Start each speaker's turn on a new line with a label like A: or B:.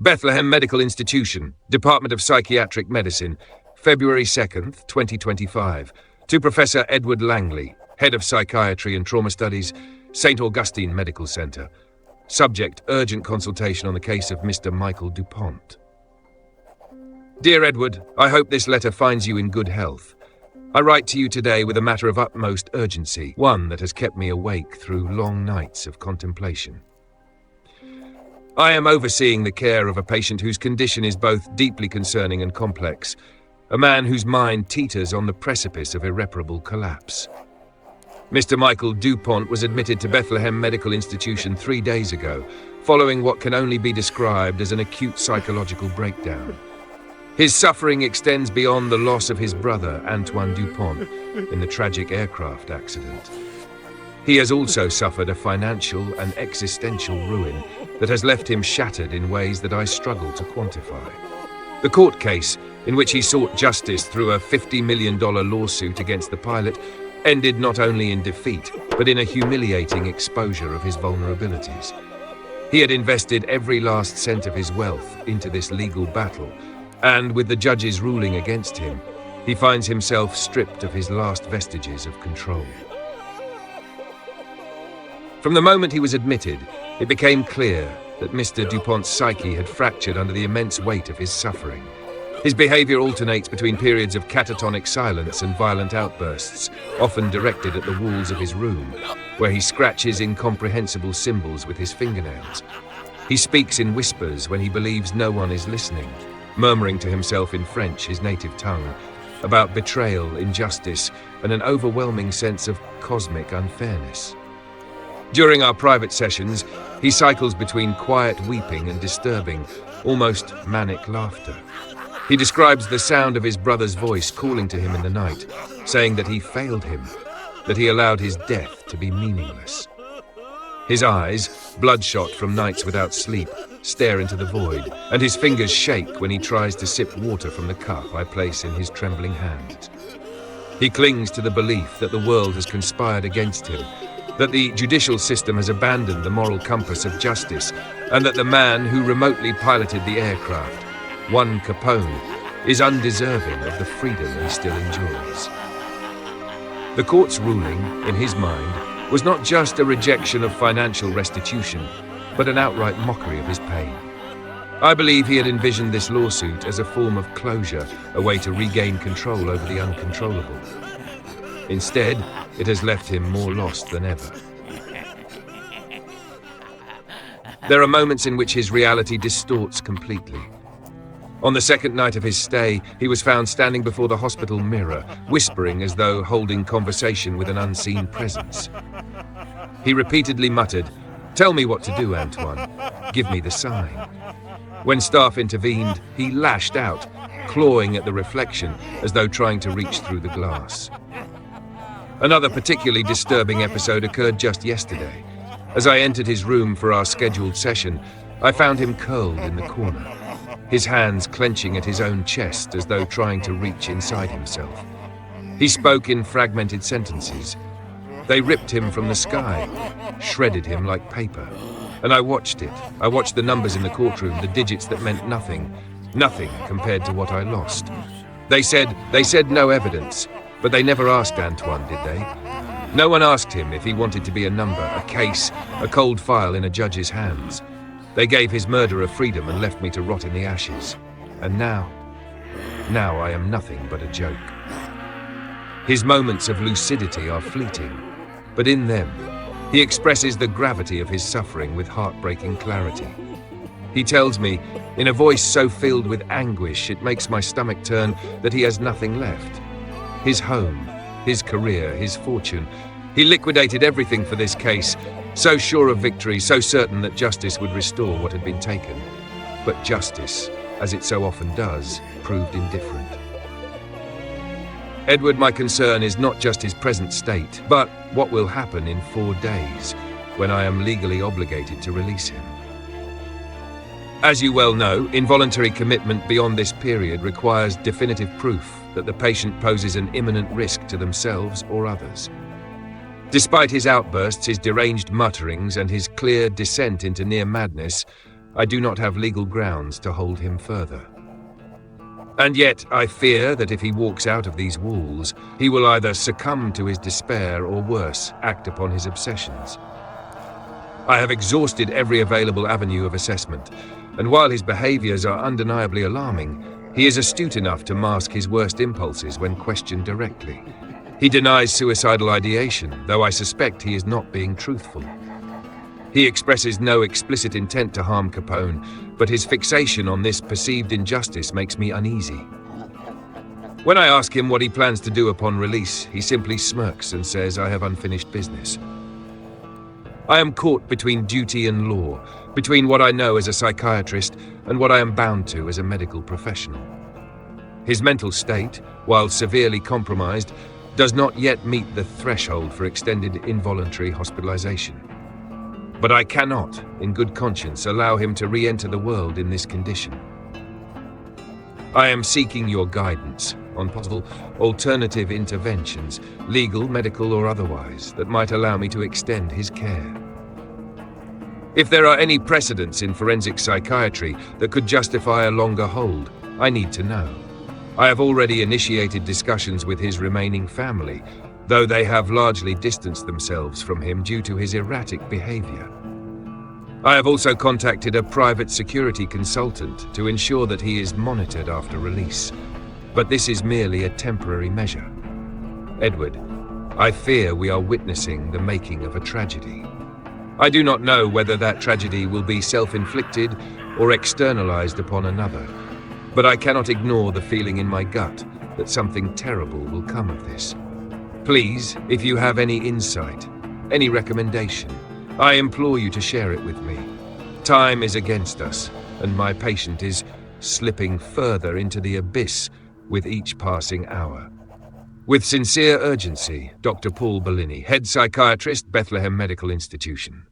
A: Bethlehem Medical Institution, Department of Psychiatric Medicine, February 2nd, 2025. To Professor Edward Langley, Head of Psychiatry and Trauma Studies, St. Augustine Medical Center. Subject: urgent consultation on the case of Mr. Michael Dupont. Dear Edward, I hope this letter finds you in good health. I write to you today with a matter of utmost urgency, one that has kept me awake through long nights of contemplation. I am overseeing the care of a patient whose condition is both deeply concerning and complex, a man whose mind teeters on the precipice of irreparable collapse. Mr. Michael Dupont was admitted to Bethlehem Medical Institution 3 days ago, following what can only be described as an acute psychological breakdown. His suffering extends beyond the loss of his brother, Antoine Dupont, in the tragic aircraft accident. He has also suffered a financial and existential ruin that has left him shattered in ways that I struggle to quantify. The court case, in which he sought justice through a $50 million lawsuit against the pilot, ended not only in defeat, but in a humiliating exposure of his vulnerabilities. He had invested every last cent of his wealth into this legal battle, and with the judge's ruling against him, he finds himself stripped of his last vestiges of control. From the moment he was admitted, it became clear that Mr. Dupont's psyche had fractured under the immense weight of his suffering. His behavior alternates between periods of catatonic silence and violent outbursts, often directed at the walls of his room, where he scratches incomprehensible symbols with his fingernails. He speaks in whispers when he believes no one is listening, murmuring to himself in French, his native tongue, about betrayal, injustice, and an overwhelming sense of cosmic unfairness. During our private sessions, he cycles between quiet weeping and disturbing, almost manic laughter. He describes the sound of his brother's voice calling to him in the night, saying that he failed him, that he allowed his death to be meaningless. His eyes, bloodshot from nights without sleep, stare into the void, and his fingers shake when he tries to sip water from the cup I place in his trembling hands. He clings to the belief that the world has conspired against him, that the judicial system has abandoned the moral compass of justice, and that the man who remotely piloted the aircraft, one Capone, is undeserving of the freedom he still enjoys. The court's ruling, in his mind, was not just a rejection of financial restitution, but an outright mockery of his pain. I believe he had envisioned this lawsuit as a form of closure, a way to regain control over the uncontrollable. Instead, it has left him more lost than ever. There are moments in which his reality distorts completely. On the second night of his stay, he was found standing before the hospital mirror, whispering as though holding conversation with an unseen presence. He repeatedly muttered, "Tell me what to do, Antoine. Give me the sign." When staff intervened, he lashed out, clawing at the reflection as though trying to reach through the glass. Another particularly disturbing episode occurred just yesterday. As I entered his room for our scheduled session, I found him curled in the corner, his hands clenching at his own chest as though trying to reach inside himself. He spoke in fragmented sentences. They ripped him from the sky, shredded him like paper. And I watched it. I watched the numbers in the courtroom, the digits that meant nothing compared to what I lost. They said no evidence, but they never asked Antoine, did they? No one asked him if he wanted to be a number, a case, a cold file in a judge's hands. They gave his murderer freedom and left me to rot in the ashes. And now I am nothing but a joke. His moments of lucidity are fleeting, but in them, he expresses the gravity of his suffering with heartbreaking clarity. He tells me, in a voice so filled with anguish it makes my stomach turn, that he has nothing left. His home, his career, his fortune. He liquidated everything for this case, so sure of victory, so certain that justice would restore what had been taken. But justice, as it so often does, proved indifferent. Edward, my concern is not just his present state, but what will happen in 4 days, when I am legally obligated to release him. As you well know, involuntary commitment beyond this period requires definitive proof that the patient poses an imminent risk to themselves or others. Despite his outbursts, his deranged mutterings, and his clear descent into near madness, I do not have legal grounds to hold him further. And yet, I fear that if he walks out of these walls, he will either succumb to his despair or worse, act upon his obsessions. I have exhausted every available avenue of assessment, and while his behaviors are undeniably alarming, he is astute enough to mask his worst impulses when questioned directly. He denies suicidal ideation, though I suspect he is not being truthful. He expresses no explicit intent to harm Capone, but his fixation on this perceived injustice makes me uneasy. When I ask him what he plans to do upon release, he simply smirks and says, "I have unfinished business." I am caught between duty and law, between what I know as a psychiatrist and what I am bound to as a medical professional. His mental state, while severely compromised, does not yet meet the threshold for extended involuntary hospitalization. But I cannot, in good conscience, allow him to re-enter the world in this condition. I am seeking your guidance on possible alternative interventions, legal, medical, or otherwise, that might allow me to extend his care. If there are any precedents in forensic psychiatry that could justify a longer hold, I need to know. I have already initiated discussions with his remaining family, though they have largely distanced themselves from him due to his erratic behavior. I have also contacted a private security consultant to ensure that he is monitored after release, but this is merely a temporary measure. Edward, I fear we are witnessing the making of a tragedy. I do not know whether that tragedy will be self-inflicted or externalized upon another, but I cannot ignore the feeling in my gut that something terrible will come of this. Please, if you have any insight, any recommendation, I implore you to share it with me. Time is against us, and my patient is slipping further into the abyss with each passing hour. With sincere urgency, Dr. Paul Ballini, Head Psychiatrist, Bethlehem Medical Institution.